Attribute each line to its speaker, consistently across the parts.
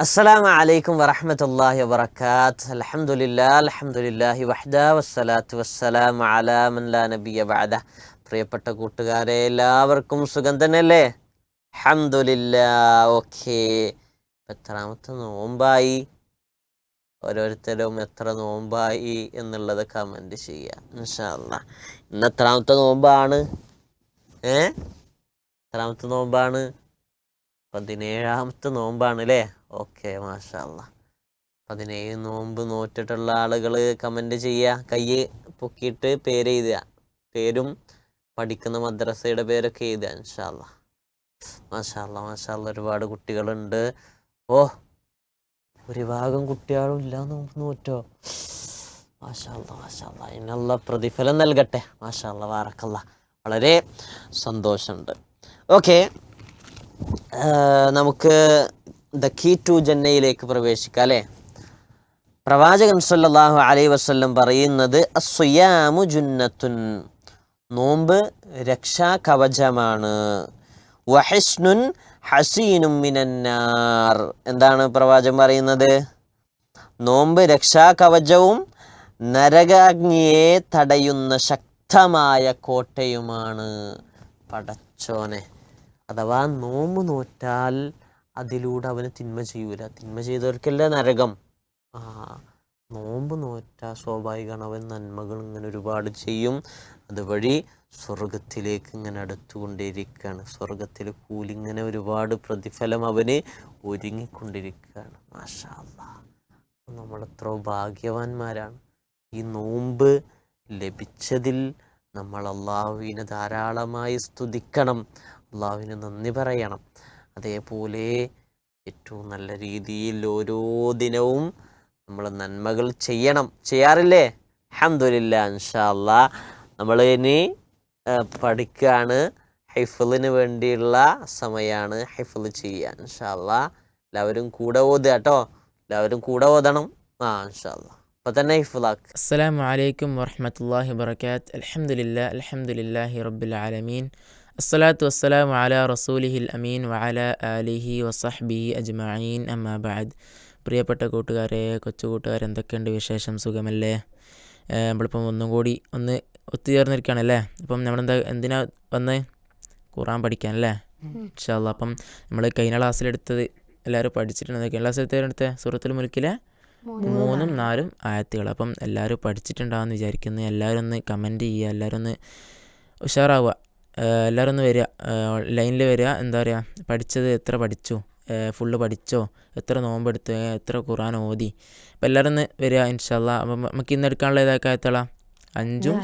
Speaker 1: അസ്സലാമു അലൈക്കും വറഹ്മത്തുള്ളാഹി വബറകാത്ത്. അൽഹംദുലില്ലാഹി വഹ്ദ വസ്സലാത്തു വസ്സലാമു അലാ മൻ ലാ നബിയ ബഅദ. പ്രിയപ്പെട്ട കൂട്ടുകാരെ, എല്ലാവർക്കും സുഖം തന്നെയല്ലേ? അൽഹംദുലില്ലാ. ഓക്കെ, എത്രാമത്തെ നോമ്പായി? ഓരോരുത്തരും എത്ര നോമ്പായി എന്നുള്ളത് കമൻറ്റ് ചെയ്യുക ഇൻഷാ അല്ലാഹ്. ഇന്ന് എത്രാമത്തെ നോമ്പാണ്? എത്രാമത്തെ നോമ്പാണ്? 17ാമത്തെ നോമ്പാണ് അല്ലേ? ഓക്കെ, മാഷാ അല്ലാഹ്. 17 നോമ്പ് നോറ്റിട്ടുള്ള ആളുകൾ കമൻറ്റ് ചെയ്യുക, കൈ പൊക്കിയിട്ട് പേര് എഴുതുക, പേരും പഠിക്കുന്ന മദ്രസയുടെ പേരൊക്കെ എഴുതുക ഇൻഷാ അല്ലാഹ്. മാഷാ അല്ലാഹ്, ഒരുപാട് കുട്ടികളുണ്ട്. ഒരു ഭാഗം കുട്ടികളും ഇല്ല നോമ്പ് നോറ്റോ? മാഷാ അല്ലാഹ്, അതിനുള്ള പ്രതിഫലം നൽകട്ടെ. മാഷാ അല്ലാഹ്, ബാറക്കല്ലാഹ്, വളരെ സന്തോഷമുണ്ട്. ഓക്കെ, നമുക്ക് ദ കീ ടു ജന്നയിലേക്ക് പ്രവേശിക്കാം അല്ലേ? പ്രവാചകൻ സല്ലല്ലാഹു അലൈഹി വസല്ലം പറയുന്നത് അസ്സുയാമു ജുന്നത്തുൻ, നോമ്പ് രക്ഷാ കവചമാണ്. വഹിസ്നുൻ ഹസീനും മിനന്നാർ, എന്താണ് പ്രവാചകൻ പറയുന്നത്? നോമ്പ് രക്ഷാ കവചവും നരകാഗ്നിയെ തടയുന്ന ശക്തമായ കോട്ടയുമാണ്. പടച്ചോനെ, അഥവാ നോമ്പ് നോറ്റാൽ അതിലൂടെ അവന് തിന്മ ചെയ്യൂല. തിന്മ ചെയ്തവർക്കല്ല നരകം. നോമ്പ് നോറ്റാൽ സ്വാഭാവികമാണ് അവൻ നന്മകൾ ഇങ്ങനെ ഒരുപാട് ചെയ്യും. അതുവഴി സ്വർഗത്തിലേക്ക് ഇങ്ങനെ അടുത്തുകൊണ്ടിരിക്കുകയാണ്. സ്വർഗത്തിൽ കൂലി ഇങ്ങനെ ഒരുപാട് പ്രതിഫലം അവന് ഒരുങ്ങിക്കൊണ്ടിരിക്കുകയാണ്. മാഷാ അല്ലാഹ്, നമ്മളെത്ര ഭാഗ്യവാന്മാരാണ്. ഈ നോമ്പ് ലഭിച്ചതിൽ നമ്മൾ അള്ളാഹുവിനെ ധാരാളമായി സ്തുതിക്കണം, അള്ളാഹുവിന് നന്ദി പറയണം. അതേപോലെ ഏറ്റവും നല്ല രീതിയിൽ ഓരോ ദിനവും നമ്മൾ നന്മകൾ ചെയ്യാറില്ലേ? അൽഹംദുലില്ലാഹ്, ഇൻഷാ അല്ലാഹ്. നമ്മൾ ഇനി പഠിക്കുകയാണ്. ഹിഫ്ളിന് വേണ്ടിയുള്ള സമയമാണ്. ഹിഫ്ള് ചെയ്യുക ഇൻഷാ അല്ലാഹ്. എല്ലാവരും കൂടെ ഓതുക കേട്ടോ, എല്ലാവരും കൂടെ ഓതണം. ഇൻഷാ അല്ലാഹ്, അപ്പോൾ തന്നെ ഹിഫ്ളാക്ക്.
Speaker 2: അസ്സലാമു അലൈക്കും വറഹ്മത്തുള്ളാഹി വബറകാത്ത്. അൽഹംദുലില്ലാഹി റബ്ബിൽ ആലമീൻ. അസ്സലാത്തു വസ്സലാമു അലാ റസൂലിഹിൽ അമീൻ വഅലാ ആലിഹി വസഹ്ബിഹി അജ്മഈൻ. അമ്മാ ബഅദ്. പ്രിയപ്പെട്ട കൂട്ടുകാരെ, കൊച്ചുകൂട്ടുകാരെ, എന്തൊക്കെയുണ്ട് വിശേഷം? സുഖമല്ലേ? നമ്മളിപ്പം ഒന്നും കൂടി ഒത്തുചേർന്നിരിക്കുകയാണല്ലേ? അപ്പം എന്തിനാ വന്ന്? ഖുർആൻ പഠിക്കാനല്ലേ? ഇൻഷാ അല്ലാഹ്. അപ്പം നമ്മൾ കഴിഞ്ഞ ക്ലാസ്സിലെടുത്തത് എല്ലാവരും പഠിച്ചിട്ടുണ്ട്. കഴിഞ്ഞ ക്ലാസ്സിലെടുത്ത സൂറത്തുൽ മുൽക്കിലെ 3, 4 ആയത്തുകൾ. അപ്പം എല്ലാവരും പഠിച്ചിട്ടുണ്ടാകുമെന്ന് വിചാരിക്കുന്നു. എല്ലാവരും ഒന്ന് കമൻറ്റ് ചെയ്യുക, എല്ലാവരും ഒന്ന് ഉഷാറാവുക, എല്ലാവരും ഒന്ന് വരിക, ലൈനിൽ വരിക. എന്താ പറയുക, പഠിച്ചത് എത്ര പഠിച്ചു, ഫുള്ള് പഠിച്ചോ, എത്ര നോമ്പെടുത്തു, എത്ര ഖുർആൻ ഓതി. അപ്പം എല്ലാവരും ഒന്ന് വരിക ഇൻഷാ അല്ലാഹ്. അപ്പം നമുക്ക് ഇന്ന് എടുക്കാനുള്ള ഏതൊക്കെ ആയത്തുകളാണ്? 5ഉം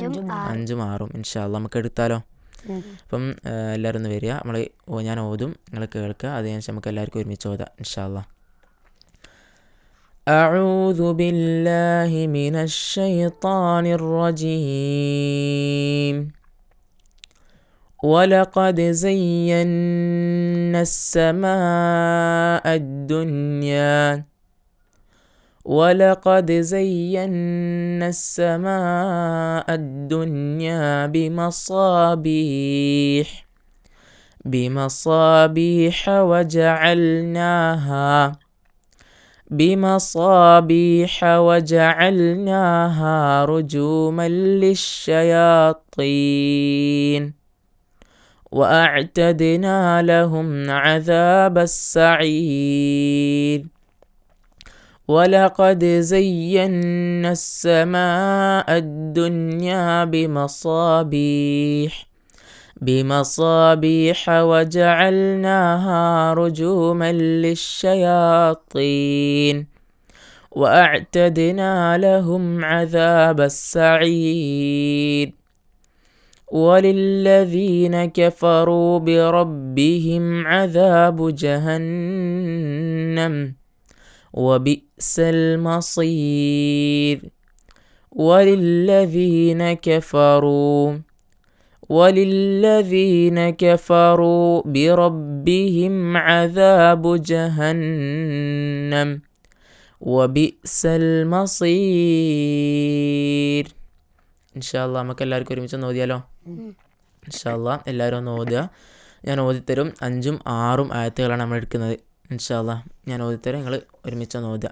Speaker 2: 6ഉം ഇൻഷാ അല്ലാഹ് നമുക്ക് എടുത്താലോ? അപ്പം എല്ലാവരും ഒന്ന് വരിക. ഞാൻ ഓതും, നിങ്ങൾ കേൾക്കുക, അതിനുശേഷം നമുക്ക് എല്ലാവർക്കും ഒരുമിച്ച് ഓതാം ഇൻഷാ അല്ലാഹ്. أعوذ بالله من الشيطان الرجيم. ولقد زينا السماء الدنيا بمصابيح وجعلناها رجوما للشياطين وأعتدنا لهم عذاب السعير. ولقد زينا السماء الدنيا بمصابيح وجعلناها رجوما للشياطين وأعتدنا لهم عذاب السعير. وللذين كفروا بربهم عذاب جهنم وبئس المصير. وللذين كفروا بربهم عذاب جهنم وبئس المصير. ഇൻഷാ അല്ലാഹ് നമുക്ക് എല്ലാവർക്കും ഒരുമിച്ച് ഒന്ന് ഓതിയാലോ? ഇൻഷാ അല്ലാഹ് എല്ലാവരും ഒന്ന് ഓതുക. ഞാൻ ഓതിത്തരും. 5ഉം 6ഉം ആയത്തുകളാണ് നമ്മൾ എടുക്കുന്നത് ഇൻഷാ അല്ലാ ഞാൻ ഓതിത്തരാം, നിങ്ങൾ ഒരുമിച്ചൊന്ന് ഓതുക.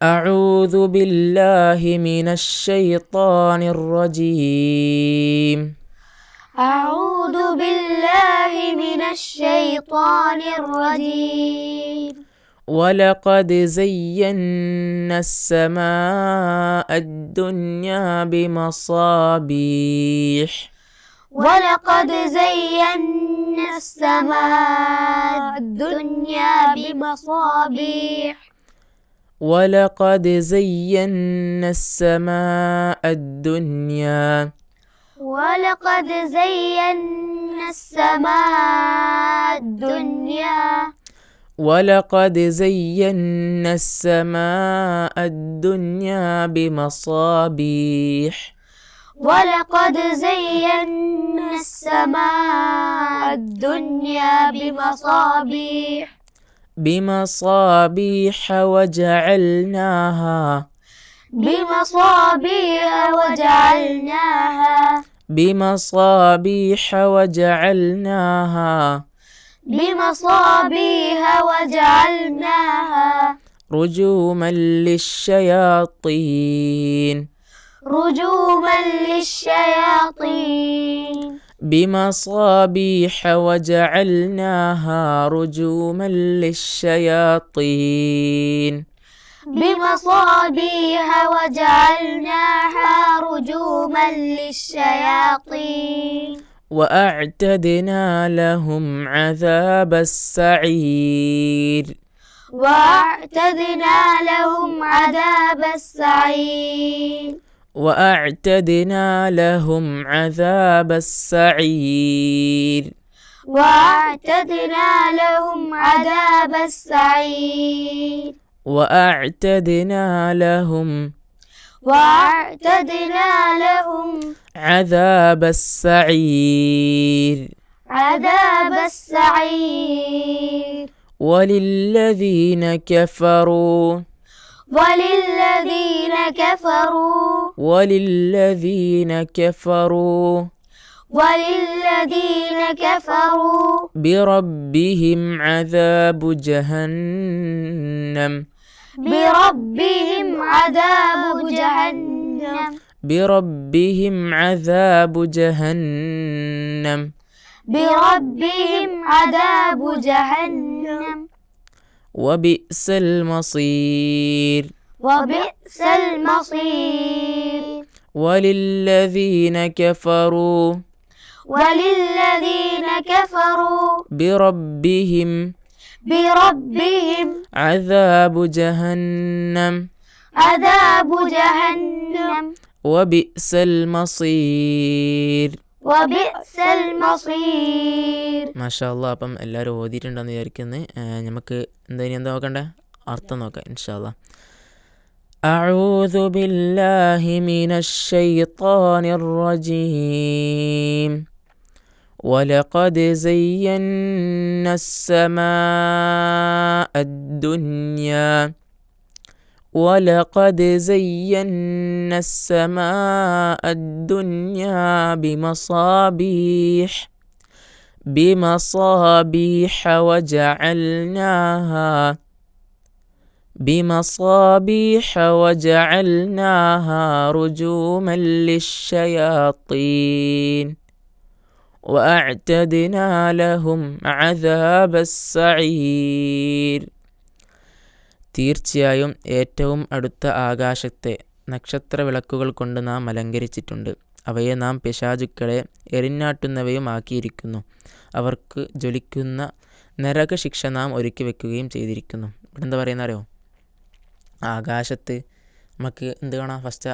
Speaker 2: أعوذ بالله من الشيطان الرجيم.
Speaker 3: أعوذ بالله من الشيطان الرجيم.
Speaker 2: ولقد زينا السماء الدنيا بمصابيح.
Speaker 3: ولقد زينا السماء الدنيا بمصابيح.
Speaker 2: ولقد زينا السماء الدنيا.
Speaker 3: ولقد زينا السماء الدنيا.
Speaker 2: ولقد زينا السماء الدنيا بمصابيح.
Speaker 3: ولقد زينا السماء الدنيا بمصابيح.
Speaker 2: بمصابيح وجعلناها.
Speaker 3: بمصابيح وجعلناها.
Speaker 2: بمصابيح وجعلناها.
Speaker 3: بمصابيح وجعلناها.
Speaker 2: رجوما للشياطين.
Speaker 3: رجوما للشياطين.
Speaker 2: بمصابيح وجعلناها رجوما للشياطين.
Speaker 3: بمصابيح وجعلناها رجوما للشياطين.
Speaker 2: وأعتدنا لهم عذاب السعير.
Speaker 3: وأعتدنا لهم عذاب السعير.
Speaker 2: وأعتدنا لهم عذاب السعير.
Speaker 3: وأعتدنا لهم عذاب السعير.
Speaker 2: وأعتدنا لهم.
Speaker 3: وأعتدنا لهم
Speaker 2: عذاب السعير.
Speaker 3: عذاب السعير.
Speaker 2: وللذين كفروا.
Speaker 3: وللذين كفروا.
Speaker 2: وللذين كفروا.
Speaker 3: وللذين كفروا.
Speaker 2: بربهم عذاب جهنم.
Speaker 3: بربهم عذاب جهنم.
Speaker 2: بربهم عذاب جهنم.
Speaker 3: بربهم عذاب جهنم.
Speaker 2: وبئس المصير.
Speaker 3: وبئس المصير.
Speaker 2: وللذين كفروا.
Speaker 3: وللذين كفروا.
Speaker 2: بربهم.
Speaker 3: بربهم
Speaker 2: عذاب جهنم.
Speaker 3: عذاب جهنم.
Speaker 2: وبئس المصير.
Speaker 3: وبئس المصير.
Speaker 2: മാഷാ അല്ലാ. അപ്പം എല്ലാവരും ഓതിയിട്ടുണ്ടെന്ന് വിചാരിക്കുന്നത്. നമുക്ക് എന്താ നോക്കണ്ടേ, അർത്ഥം നോക്കാം ഇൻഷാ അല്ലാ. أعوذ بالله من الشيطان الرجيم. ولقد زينا السماء الدنيا. ولقد زينا السماء الدنيا بمصابيح. بمصابيح وجعلناها. بمصابيح وجعلناها رجوما للشياطين. وأعتدنا لهم عذاب السعير. തീർച്ചയായും ഏറ്റവും അടുത്ത ആകാശത്തെ നക്ഷത്രവിളക്കുകൾ കൊണ്ട് നാം അലങ്കരിച്ചിട്ടുണ്ട്. അവയെ നാം പിശാചുക്കളെ എറിഞ്ഞാട്ടുന്നവയുമാക്കിയിരിക്കുന്നു. അവർക്ക് ജ്വലിക്കുന്ന നരകശിക്ഷ നാം ഒരുക്കി വെക്കുകയും ചെയ്തിരിക്കുന്നു. ഇവിടെ എന്താ പറയുന്ന അറിയോ, ആകാശത്ത് നമുക്ക് എന്ത് കാണാം? ഫസ്റ്റ്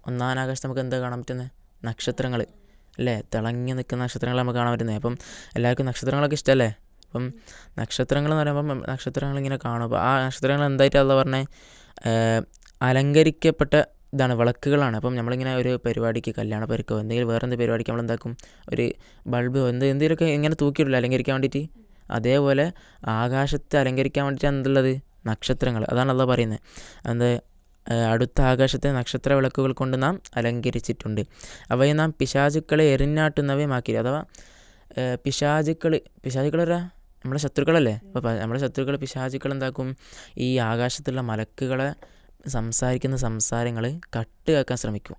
Speaker 2: ഒന്നാം ആകാശത്ത് നമുക്ക് എന്താ കാണാൻ പറ്റുന്നത്? നക്ഷത്രങ്ങൾ അല്ലേ, തിളങ്ങി നിൽക്കുന്ന നക്ഷത്രങ്ങൾ നമുക്ക് കാണാൻ പറ്റുന്നത്. അപ്പം എല്ലാവർക്കും നക്ഷത്രങ്ങളൊക്കെ ഇഷ്ടമല്ലേ? അപ്പം നക്ഷത്രങ്ങൾ എന്ന് പറയുമ്പം നക്ഷത്രങ്ങളിങ്ങനെ കാണും. അപ്പോൾ ആ നക്ഷത്രങ്ങൾ എന്തായിട്ടല്ല പറഞ്ഞത്, അലങ്കരിക്കപ്പെട്ട ഇതാണ്, വിളക്കുകളാണ്. അപ്പം നമ്മളിങ്ങനെ ഒരു പരിപാടിക്ക്, കല്യാണ പരിക്കോ എന്തെങ്കിലും വേറെ എന്തെങ്കിലും പരിപാടിക്ക് നമ്മളെന്താക്കും, ഒരു ബൾബ് എന്തെങ്കിലുമൊക്കെ ഇങ്ങനെ തൂക്കിയിട്ടില്ല അലങ്കരിക്കാൻ വേണ്ടിയിട്ട്. അതേപോലെ ആകാശത്തെ അലങ്കരിക്കാൻ വേണ്ടിയിട്ട് എന്തുള്ളത്? നക്ഷത്രങ്ങൾ. അതാണ് അള്ളാഹ് പറയുന്നത്. അത് അടുത്ത ആകാശത്തെ നക്ഷത്ര വിളക്കുകൾ കൊണ്ട് നാം അലങ്കരിച്ചിട്ടുണ്ട്. അവയെ നാം പിശാചുക്കളെ എറിഞ്ഞാട്ടുന്നവയുമാക്കി. അഥവാ പിശാചുക്കളൊരു നമ്മുടെ ശത്രുക്കളല്ലേ. അപ്പോൾ നമ്മുടെ ശത്രുക്കൾ പിശാചുക്കൾ എന്താക്കും, ഈ ആകാശത്തുള്ള മലക്കുകളെ സംസാരിക്കുന്ന സംസാരങ്ങൾ കട്ട് കേൾക്കാൻ ശ്രമിക്കും.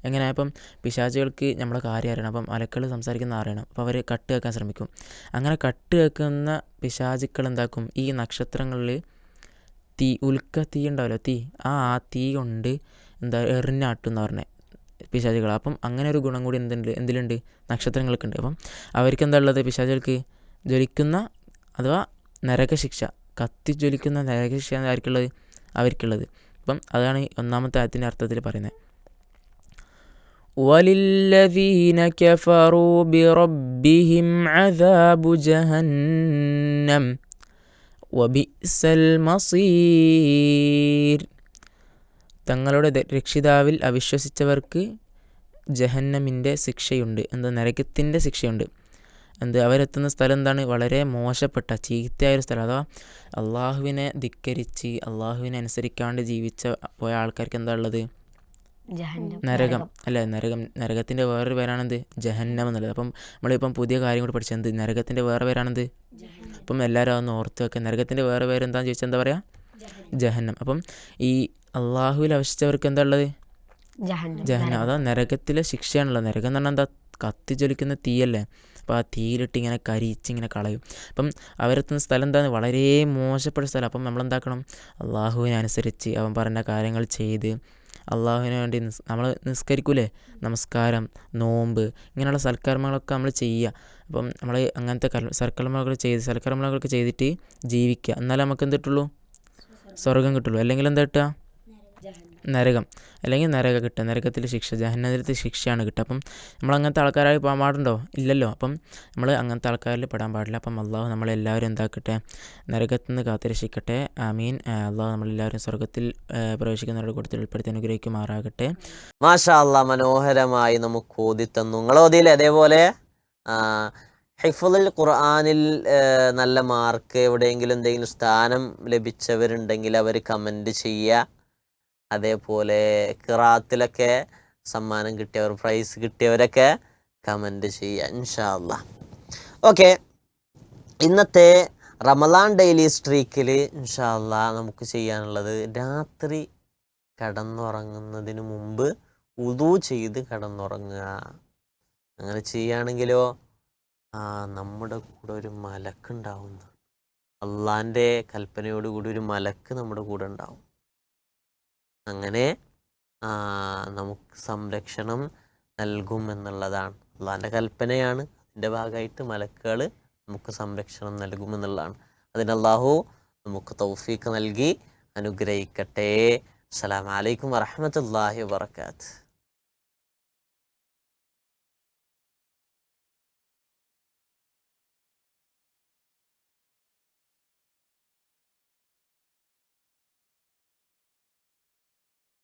Speaker 2: എങ്ങനെ? അപ്പം പിശാചുകൾക്ക് നമ്മളെ കാര്യം അറിയണം, അപ്പം മലക്കൾ സംസാരിക്കുന്ന അറിയണം, അപ്പോൾ അവർ കട്ട് കേൾക്കാൻ ശ്രമിക്കും. അങ്ങനെ കട്ട് കേൾക്കുന്ന പിശാചുക്കൾ എന്താക്കും, ഈ നക്ഷത്രങ്ങളിൽ തീ ഉണ്ടാവില്ല, ആ തീ കൊണ്ട് എറിഞ്ഞാട്ടും എന്ന് പറഞ്ഞത് പിശാചുകൾ. അപ്പം അങ്ങനെ ഒരു ഗുണം കൂടി എന്തിലുണ്ട്? നക്ഷത്രങ്ങൾക്കുണ്ട്. അപ്പം അവർക്ക് എന്താ ഉള്ളത്? പിശാചുകൾക്ക് ജ്വലിക്കുന്ന അഥവാ നരകശിക്ഷ, കത്തിജ്വലിക്കുന്ന നരകശിക്ഷ ആർക്കുള്ളത്? അവർക്കുള്ളത്. അപ്പം അതാണ് ഒന്നാമത്തെ ആയത്തിൻ്റെ അർത്ഥത്തിൽ പറയുന്നത്. وَلِلَّذِينَ كَفَرُوا بِرَبِّهِمْ عَذَابُ جَهَنَّمَ وَبِئْسَ الْمَصِيرُ. തങ്ങളുടെ രക്ഷിതാവിൽ അവിശ്വസിച്ചവർക്ക് ജഹന്നമിൻ്റെ ശിക്ഷയുണ്ട്. നരകത്തിൻ്റെ ശിക്ഷയുണ്ട്. അവരെത്തുന്ന സ്ഥലം എന്താണ്? വളരെ മോശപ്പെട്ട ചീത്തയായൊരു സ്ഥലം. അഥവാ അള്ളാഹുവിനെ ധിക്കരിച്ച് അള്ളാഹുവിനെ അനുസരിക്കാണ്ട് ജീവിച്ച പോയ ആൾക്കാർക്ക് എന്താ ഉള്ളത്? നരകം അല്ലേ. നരകത്തിൻ്റെ വേറൊരു പേരാണെന്ത്? ജഹന്നം എന്നുള്ളത്. അപ്പം നമ്മളിപ്പം പുതിയ കാര്യം കൂടി പഠിച്ചത് നരകത്തിൻ്റെ വേറെ പേരാണെന്ത്? അപ്പം എല്ലാവരും അതൊന്ന് ഓർത്ത് വെക്കുക. നരകത്തിൻ്റെ വേറെ പേര് എന്താണെന്ന് ചോദിച്ചാൽ എന്താ പറയുക? ജഹന്നം. അപ്പം ഈ അള്ളാഹുവിൽ അവിശ്വസിച്ചവർക്ക് എന്താ ഉള്ളത്? ജഹന്നം. അതാ നരകത്തിലെ ശിക്ഷയാണുള്ളത്. നരകം എന്ന് പറഞ്ഞാൽ എന്താ? കത്തിജ്വലിക്കുന്ന തീയല്ലേ. അപ്പോൾ ആ തീയിലിട്ട് ഇങ്ങനെ കരിച്ചിങ്ങനെ കളയും. അപ്പം അവരെത്തുന്ന സ്ഥലം എന്താണ്? വളരെ മോശപ്പെട്ട സ്ഥലം. അപ്പം നമ്മളെന്താക്കണം? അള്ളാഹുവിനെ അനുസരിച്ച് അവൻ പറഞ്ഞ കാര്യങ്ങൾ ചെയ്ത് അള്ളാഹുവിന് വേണ്ടി നമ്മൾ നിസ്കരിക്കൂലേ, നമസ്കാരം, നോമ്പ്, ഇങ്ങനെയുള്ള സൽക്കർമ്മങ്ങളൊക്കെ നമ്മൾ ചെയ്യുക. അപ്പം നമ്മൾ അങ്ങനത്തെ സൽക്കർമ്മങ്ങളൊക്കെ ചെയ്തിട്ട് ജീവിക്കുക. എന്നാലേ നമുക്ക് എന്ത് കിട്ടുള്ളൂ? സ്വർഗം കിട്ടുള്ളൂ. അല്ലെങ്കിൽ എന്താ കിട്ടുക? നരകം. അല്ലെങ്കിൽ നരകം കിട്ടുക. നരകത്തിൽ ശിക്ഷ, ജഹന്നത്തിൽ ശിക്ഷയാണ് കിട്ടുക. അപ്പം നമ്മൾ അങ്ങനത്തെ ആൾക്കാരായി പോകാൻ പാടുണ്ടോ? ഇല്ലല്ലോ. അപ്പം നമ്മൾ അങ്ങനത്തെ ആൾക്കാരിൽ പെടാൻ പാടില്ല. അപ്പം അള്ളാഹു നമ്മളെല്ലാവരും എന്താക്കട്ടെ? നരകത്തിൽ നിന്ന് കാത്തുരക്ഷിക്കട്ടെ. ആമീൻ. അള്ളാഹു നമ്മളെല്ലാവരും സ്വർഗത്തിൽ പ്രവേശിക്കുന്നവരുടെ കൂട്ടത്തിൽ ഉൾപ്പെടുത്തി അനുഗ്രഹിക്കുമാറാകട്ടെ.
Speaker 1: മാഷാ അല്ലാ, മനോഹരമായി നമുക്ക് ഓതി തന്നു. നിങ്ങൾ ഓതിയില്ലേ? അതേപോലെ ഹിഫ്ളുൽ ഖുർആനിൽ നല്ല മാർക്ക്, എവിടെയെങ്കിലും എന്തെങ്കിലും സ്ഥാനം ലഭിച്ചവരുണ്ടെങ്കിൽ അവർ കമൻറ്റ് ചെയ്യുക. അതേപോലെ ഖിറാഅത്തിലൊക്കെ സമ്മാനം കിട്ടിയവർ, പ്രൈസ് കിട്ടിയവരൊക്കെ കമൻറ്റ് ചെയ്യുക ഇൻഷാ അല്ലാ. ഓക്കെ, ഇന്നത്തെ റമളാൻ ഡെയിലി സ്ട്രീക്കിൽ ഇൻഷാ അല്ലാ നമുക്ക് ചെയ്യാനുള്ളത് രാത്രി കിടന്നുറങ്ങുന്നതിന് മുമ്പ് വുദൂ ചെയ്ത് കിടന്നുറങ്ങുക. അങ്ങനെ ചെയ്യുകയാണെങ്കിലോ നമ്മുടെ കൂടെ ഒരു മലക്കുണ്ടാവുന്നു. അള്ളാൻ്റെ കൽപ്പനയോടുകൂടി ഒരു മലക്ക് നമ്മുടെ കൂടെ ഉണ്ടാവും. അങ്ങനെ നമുക്ക് സംരക്ഷണം നൽകും എന്നുള്ളതാണ്. അള്ളാൻ്റെ കൽപ്പനയാണ്. അതിൻ്റെ ഭാഗമായിട്ട് മലക്കുകൾ നമുക്ക് സംരക്ഷണം നൽകുമെന്നുള്ളതാണ്. അതിന് അല്ലാഹു നമുക്ക് തൗഫീഖ് നൽകി അനുഗ്രഹിക്കട്ടെ. അസ്സലാമു അലൈക്കും വറഹ്മത്തുള്ളാഹി വബറകാതുഹു.